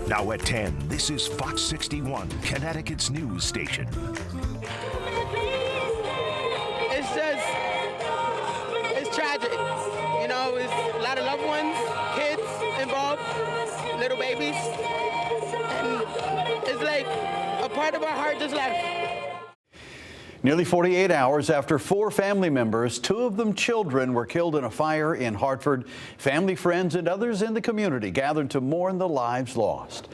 Now at 10, this is Fox 61, Connecticut's news station. It's tragic. You know, it's a lot of loved ones, kids involved, little babies. And it's like a part of our heart just left. Nearly 48 hours after 4 family members, 2 of them children, were killed in a fire in Hartford, family, friends, and others in the community gathered to mourn the lives lost.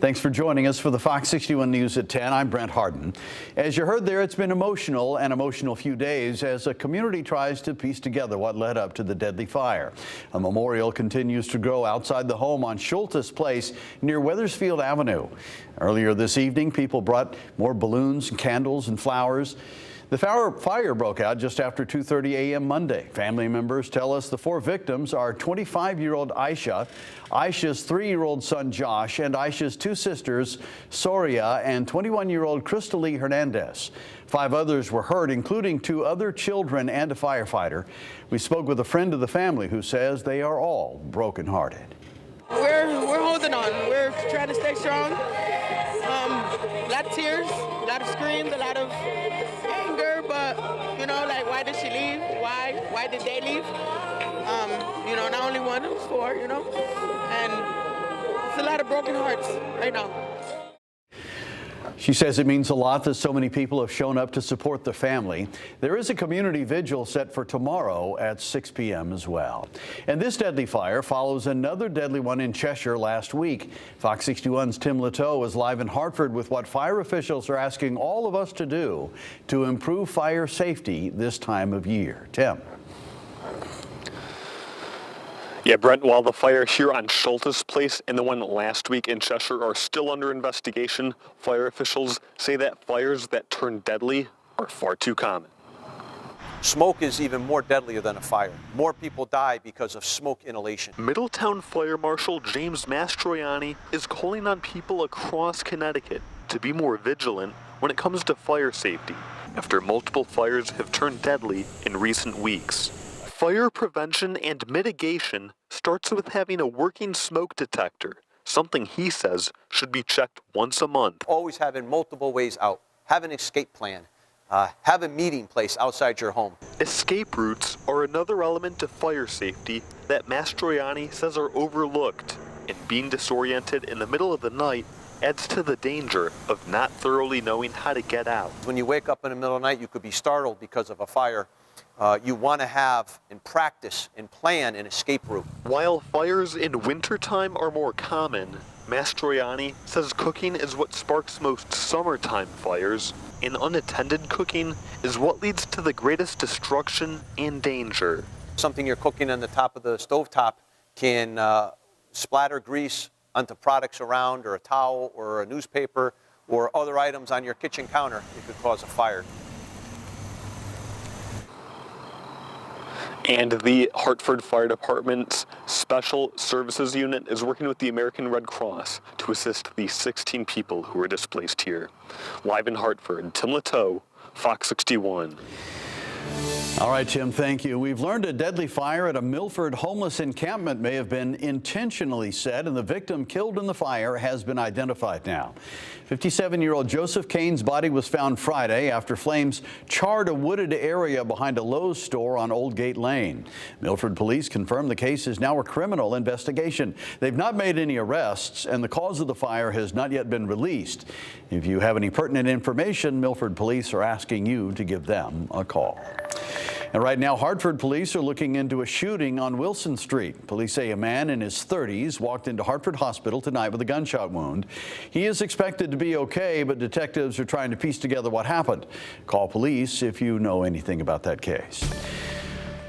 Thanks for joining us for the Fox 61 News at 10. I'm Brent Harden. As you heard there, it's been an emotional few days as a community tries to piece together what led up to the deadly fire. A memorial continues to grow outside the home on Schultes Place near Wethersfield Avenue. Earlier this evening, people brought more balloons, candles, and flowers. The fire broke out just after 2:30 a.m. Monday. Family members tell us the 4 victims are 25-year-old Aisha, Aisha's 3-year-old son Josh, and Aisha's 2 sisters, Soria and 21-year-old Crystalie Hernandez. 5 others were hurt, including 2 other children and a firefighter. We spoke with a friend of the family who says they are all brokenhearted. We're holding on. We're trying to stay strong. A lot of tears, a lot of screams, a lot of anger, but, you know, like, why did she leave? Why did they leave? You know, not only one, it was 4, you know, and it's a lot of broken hearts right now. She says it means a lot that so many people have shown up to support the family. There is a community vigil set for tomorrow at 6 p.m. as well. And this deadly fire follows another deadly one in Cheshire last week. Fox 61's Tim Latow is live in Hartford with what fire officials are asking all of us to do to improve fire safety this time of year. Tim. Yeah, Brent, while the fire here on Schultes Place and the one last week in Cheshire are still under investigation, fire officials say that fires that turn deadly are far too common. Smoke is even more deadlier than a fire. More people die because of smoke inhalation. Middletown Fire Marshal James Mastroianni is calling on people across Connecticut to be more vigilant when it comes to fire safety, after multiple fires have turned deadly in recent weeks. Fire prevention and mitigation starts with having a working smoke detector, something he says should be checked once a month. Always having multiple ways out. Have an escape plan. Have a meeting place outside your home. Escape routes are another element to fire safety that Mastroianni says are overlooked, and being disoriented in the middle of the night adds to the danger of not thoroughly knowing how to get out. When you wake up in the middle of the night, you could be startled because of a fire. You want to have and practice and plan an escape route. While fires in wintertime are more common, Mastroianni says cooking is what sparks most summertime fires, and unattended cooking is what leads to the greatest destruction and danger. Something you're cooking on the top of the stovetop can splatter grease onto products around, or a towel or a newspaper or other items on your kitchen counter. It could cause a fire. And the Hartford Fire Department's Special Services Unit is working with the American Red Cross to assist the 16 people who were displaced here. Live in Hartford, Tim Latow, Fox 61. All right, Tim, thank you. We've learned a deadly fire at a Milford homeless encampment may have been intentionally set, and the victim killed in the fire has been identified now. 57-year-old Joseph Kane's body was found Friday after flames charred a wooded area behind a Lowe's store on Old Gate Lane. Milford police confirm the case is now a criminal investigation. They've not made any arrests, and the cause of the fire has not yet been released. If you have any pertinent information, Milford police are asking you to give them a call. And right now, Hartford police are looking into a shooting on Wilson Street. Police say a man in his 30s walked into Hartford Hospital tonight with a gunshot wound. He is expected to be okay, but detectives are trying to piece together what happened. Call police if you know anything about that case.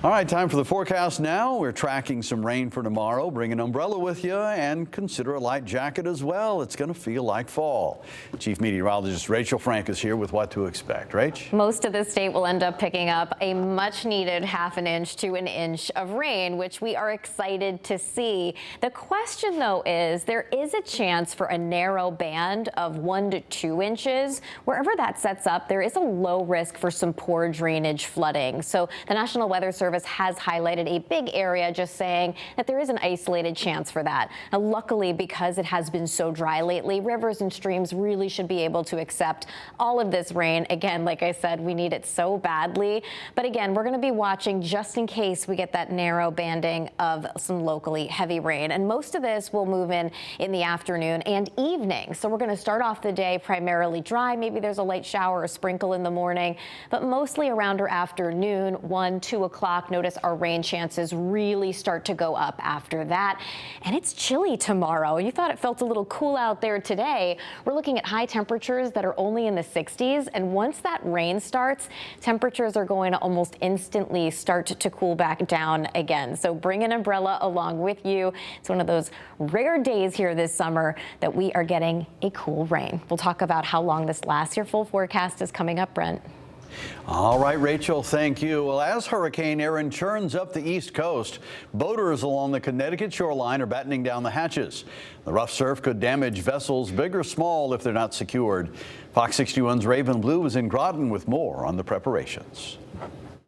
All right, time for the forecast now. We're tracking some rain for tomorrow. Bring an umbrella with you and consider a light jacket as well. It's going to feel like fall. Chief Meteorologist Rachel Frank is here with what to expect. Rach? Most of the state will end up picking up a much needed ½ an inch to an inch of rain, which we are excited to see. The question, though, is there is a chance for a narrow band of 1 to 2 inches. Wherever that sets up, there is a low risk for some poor drainage flooding. So the National Weather Service Service has highlighted a big area, just saying that there is an isolated chance for that. Now, luckily, because it has been so dry lately, rivers and streams really should be able to accept all of this rain. Again, like I said, we need it so badly. But again, we're going to be watching just in case we get that narrow banding of some locally heavy rain. And most of this will move in the afternoon and evening. So we're going to start off the day primarily dry. Maybe there's a light shower or sprinkle in the morning, but mostly around our afternoon, 1, 2 o'clock. Notice our rain chances really start to go up after that. And it's chilly tomorrow. You thought it felt a little cool out there today. We're looking at high temperatures that are only in the 60s. And once that rain starts, temperatures are going to almost instantly start to cool back down again. So bring an umbrella along with you. It's one of those rare days here this summer that we are getting a cool rain. We'll talk about how long this lasts. Your full forecast is coming up, Brent. All right, Rachel, thank you. Well, as Hurricane Erin churns up the East Coast, boaters along the Connecticut shoreline are battening down the hatches. The rough surf could damage vessels big or small if they're not secured. Fox 61's Raven Blue is in Groton with more on the preparations.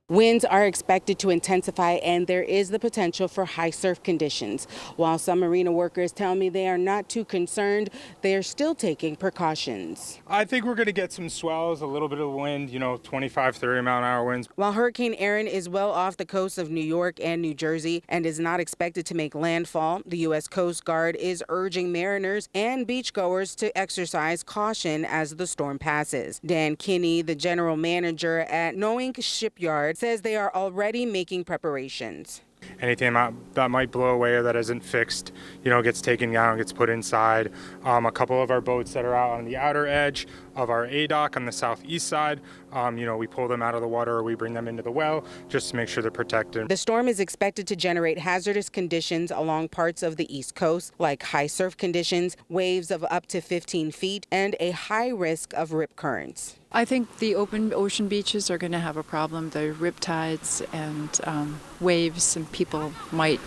Winds are expected to intensify and there is the potential for high surf conditions. While some marina workers tell me they are not too concerned, they are still taking precautions. I think we're going to get some swells, a little bit of wind, 25, 30 mile an hour winds. While Hurricane Erin is well off the coast of New York and New Jersey and is not expected to make landfall, the U.S. Coast Guard is urging mariners and beachgoers to exercise caution as the storm passes. Dan Kinney, the general manager at Knowing Shipyard, says they are already making preparations. Anything that might blow away or that isn't fixed, gets taken down, gets put inside. A couple of our boats that are out on the outer edge of our A dock on the southeast side, we pull them out of the water or we bring them into the well just to make sure they're protected. The storm is expected to generate hazardous conditions along parts of the East Coast, like high surf conditions, waves of up to 15 feet, and a high risk of rip currents. I think the open ocean beaches are going to have a problem. The riptides and waves, and people might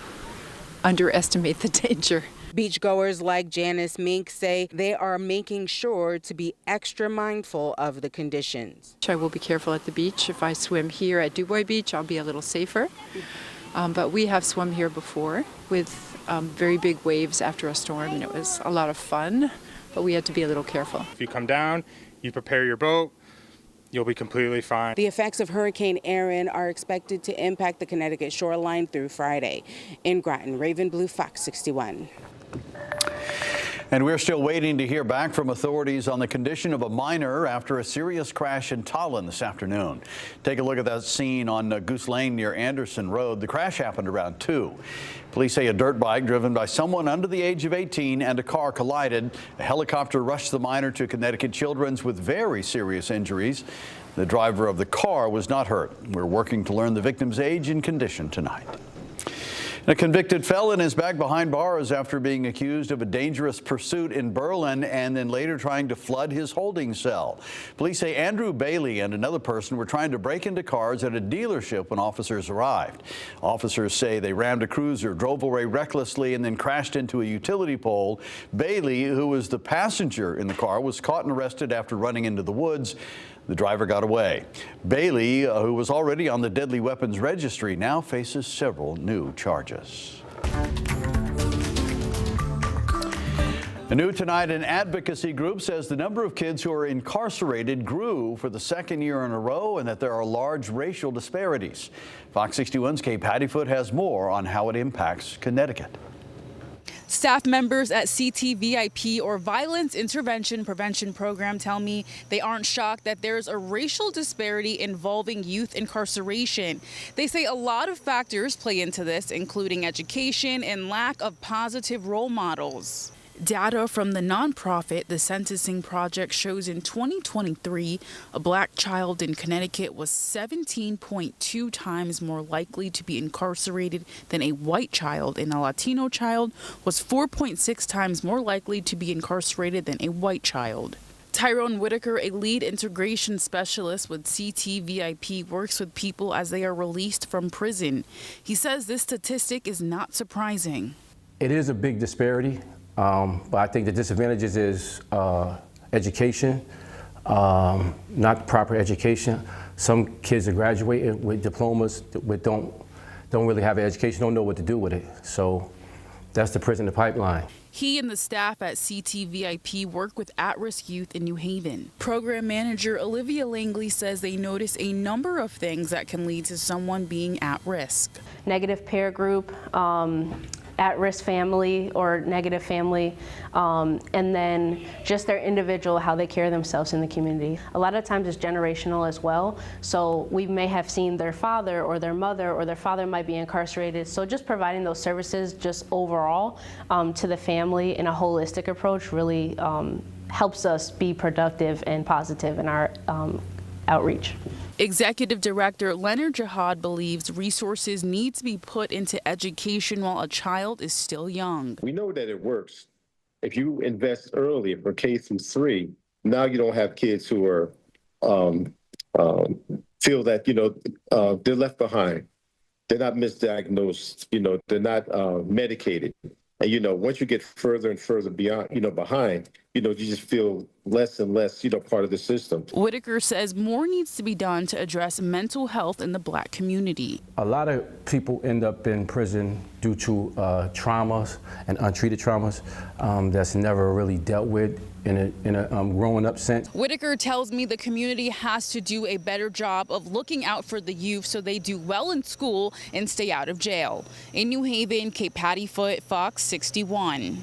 underestimate the danger. Beachgoers like Janice Mink say they are making sure to be extra mindful of the conditions. I will be careful at the beach. If I swim here at Dubois Beach, I'll be a little safer. But we have swum here before with very big waves after a storm, and it was a lot of fun, but we had to be a little careful. If you come down, you prepare your boat, you'll be completely fine. The effects of Hurricane Erin are expected to impact the Connecticut shoreline through Friday. In Groton, Raven Blue, Fox 61. And we're still waiting to hear back from authorities on the condition of a minor after a serious crash in Tallinn this afternoon. Take a look at that scene on Goose Lane near Anderson Road. The crash happened around 2. Police say a dirt bike driven by someone under the age of 18 and a car collided. A helicopter rushed the minor to Connecticut Children's with very serious injuries. The driver of the car was not hurt. We're working to learn the victim's age and condition tonight. A convicted felon is back behind bars after being accused of a dangerous pursuit in Berlin and then later trying to flood his holding cell. Police say Andrew Bailey and another person were trying to break into cars at a dealership when officers arrived. Officers say they rammed a cruiser, drove away recklessly, and then crashed into a utility pole. Bailey, who was the passenger in the car, was caught and arrested after running into the woods. The driver got away. Bailey, who was already on the deadly weapons registry, now faces several new charges. New tonight, an advocacy group says the number of kids who are incarcerated grew for the second year in a row and that there are large racial disparities. Fox 61's Kay Pattyfoot has more on how it impacts Connecticut. Staff members at CTVIP, or Violence Intervention Prevention Program, tell me they aren't shocked that there's a racial disparity involving youth incarceration. They say a lot of factors play into this, including education and lack of positive role models. Data from the nonprofit The Sentencing Project shows in 2023, a black child in Connecticut was 17.2 times more likely to be incarcerated than a white child, and a Latino child was 4.6 times more likely to be incarcerated than a white child. Tyrone Whitaker, a lead integration specialist with CTVIP, works with people as they are released from prison. He says this statistic is not surprising. It is a big disparity. But I think the disadvantages is education, not proper education. Some kids are graduating with diplomas that don't don't really have an education, don't know what to do with it. So that's the prison, the pipeline. He and the staff at CTVIP work with at-risk youth in New Haven. Program manager Olivia Langley says they notice a number of things that can lead to someone being at risk. Negative peer group, at-risk family or negative family, and then just their individual, how they carry themselves in the community. A lot of times it's generational as well, so we may have seen their father or their mother or their father might be incarcerated, so just providing those services just overall to the family in a holistic approach really helps us be productive and positive in our outreach. Executive Director Leonard Jihad believes resources need to be put into education while a child is still young. We know that it works. If you invest early for K through 3, now you don't have kids who are feel that they're left behind. They're not misdiagnosed. They're not medicated. And once you get further and further beyond, behind, you just feel less and less, part of the system. Whitaker says more needs to be done to address mental health in the Black community. A lot of people end up in prison due to traumas and untreated traumas that's never really dealt with in a growing up sense. Whitaker tells me the community has to do a better job of looking out for the youth so they do well in school and stay out of jail. In New Haven, Kate Pattyfoot, Fox 61.